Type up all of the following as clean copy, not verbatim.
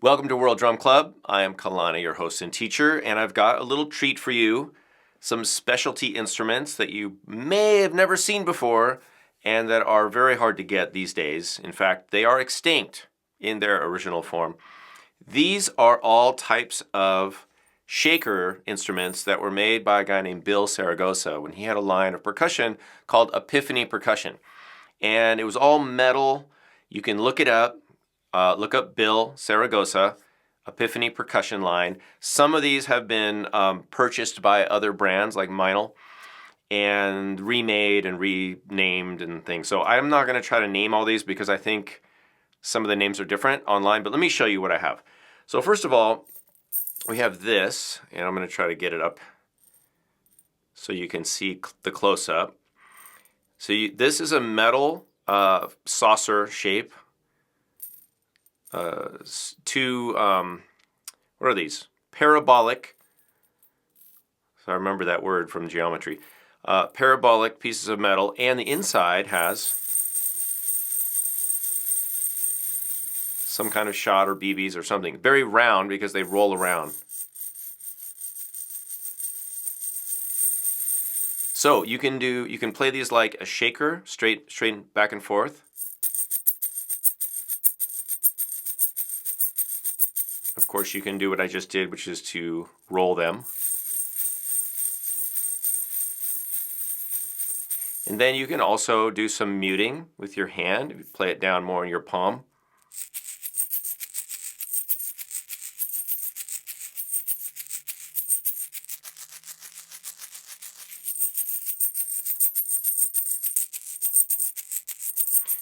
Welcome to World Drum Club. I am Kalani, your host and teacher, and I've got a little treat for you. Some specialty instruments that you may have never seen before and that are very hard to get these days. In fact, they are extinct in their original form. These are all types of shaker instruments that were made by a guy named Bill Saragosa when he had a line of percussion called Epiphany Percussion. And it was all metal. You can look it up. Look up Bill Saragosa, Epiphany Percussion line. Some of these have been purchased by other brands like Meinl and remade and renamed and things. So I'm not going to try to name all these because I think some of the names are different online, but let me show you what I have. So first of all, we have this, and I'm going to try to get it up so you can see the close-up. So this is a metal saucer shape. Two, what are these? Parabolic. So I remember that word from geometry. Parabolic pieces of metal, and the inside has some kind of shot or BBs or something. Very round because they roll around. So you can play these like a shaker, straight back and forth. Of course, you can do what I just did, which is to roll them. And then you can also do some muting with your hand. You play it down more in your palm.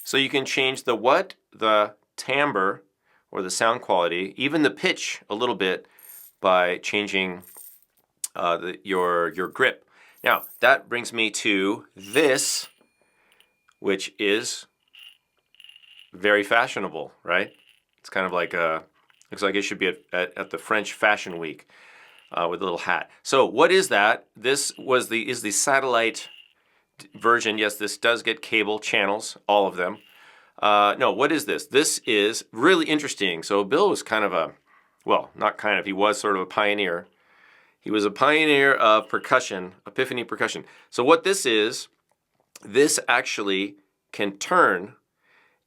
So you can change the what, the timbre, or the sound quality, even the pitch a little bit by changing your grip. Now, that brings me to this, which is very fashionable, right? It's kind of like looks like it should be at the French Fashion Week with a little hat. So what is that? This is the satellite version. Yes, this does get cable channels, all of them. No, what is this? This is really interesting. So Bill was kind of he was sort of a pioneer. He was a pioneer of percussion, Epiphany Percussion. So what this is, this actually can turn,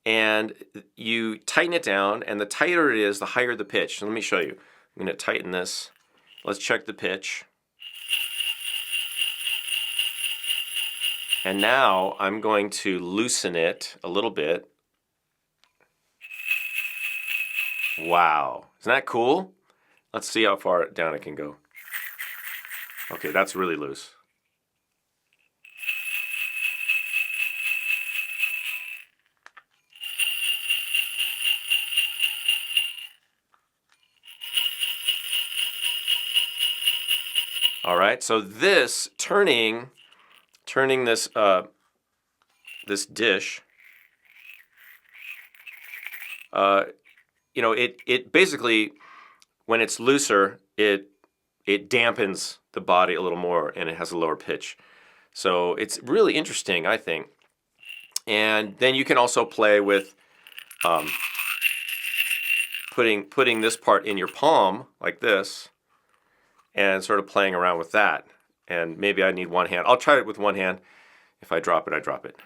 and you tighten it down, and the tighter it is, the higher the pitch. So let me show you. I'm going to tighten this. Let's check the pitch. And now I'm going to loosen it a little bit. Wow, isn't that cool? Let's see how far down it can go. Okay, that's really loose. All right, so this turning this this dish, it basically, when it's looser, it dampens the body a little more, and it has a lower pitch. So it's really interesting, I think. And then you can also play with putting this part in your palm like this, and sort of playing around with that. And maybe I need one hand. I'll try it with one hand. If I drop it, I drop it.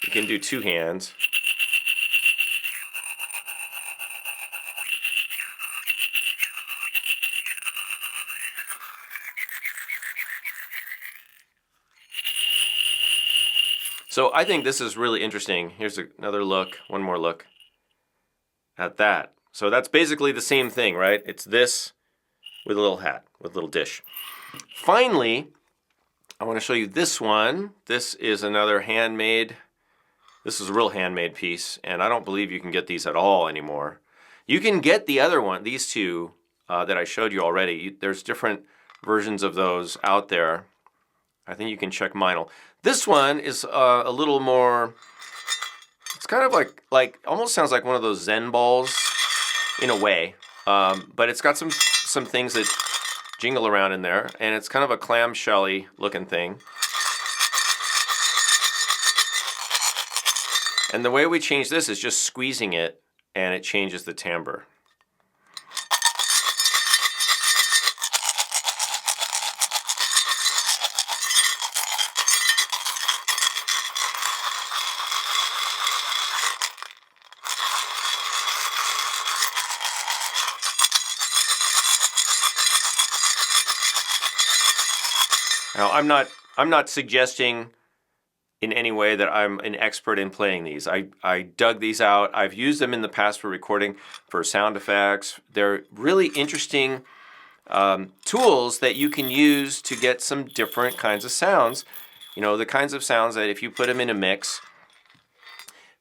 You can do two hands. So I think this is really interesting. Here's another look, one more look at that. So that's basically the same thing, right? It's this with a little hat, with a little dish. Finally, I want to show you this one. This is another handmade. This is a real handmade piece, and I don't believe you can get these at all anymore. You can get the other one, these two that I showed you already. There's different versions of those out there. I think you can check Meinl. This one is a little more, it's kind of like almost sounds like one of those Zen balls in a way, but it's got some things that jingle around in there, and it's kind of a clamshell-y looking thing. And the way we change this is just squeezing it, and it changes the timbre. Now, I'm not suggesting in any way that I'm an expert in playing these. I dug these out. I've used them in the past for recording, for sound effects. They're really interesting tools that you can use to get some different kinds of sounds. You know, the kinds of sounds that if you put them in a mix,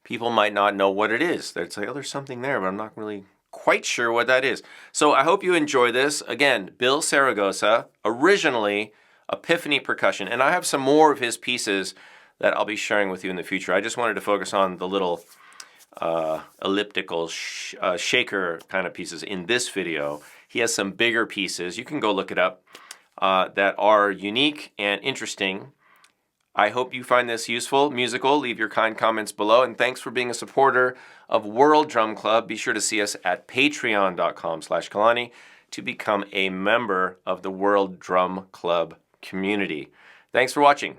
people might not know what it is. They'd say, oh, there's something there, but I'm not really quite sure what that is. So I hope you enjoy this. Again, Bill Saragosa, originally Epiphany Percussion, and I have some more of his pieces that I'll be sharing with you in the future. I just wanted to focus on the little elliptical shaker kind of pieces in this video. He has some bigger pieces, you can go look it up, that are unique and interesting. I hope you find this useful, musical. Leave your kind comments below, and thanks for being a supporter of World Drum Club. Be sure to see us at patreon.com/Kalani to become a member of the World Drum Club community. Thanks for watching.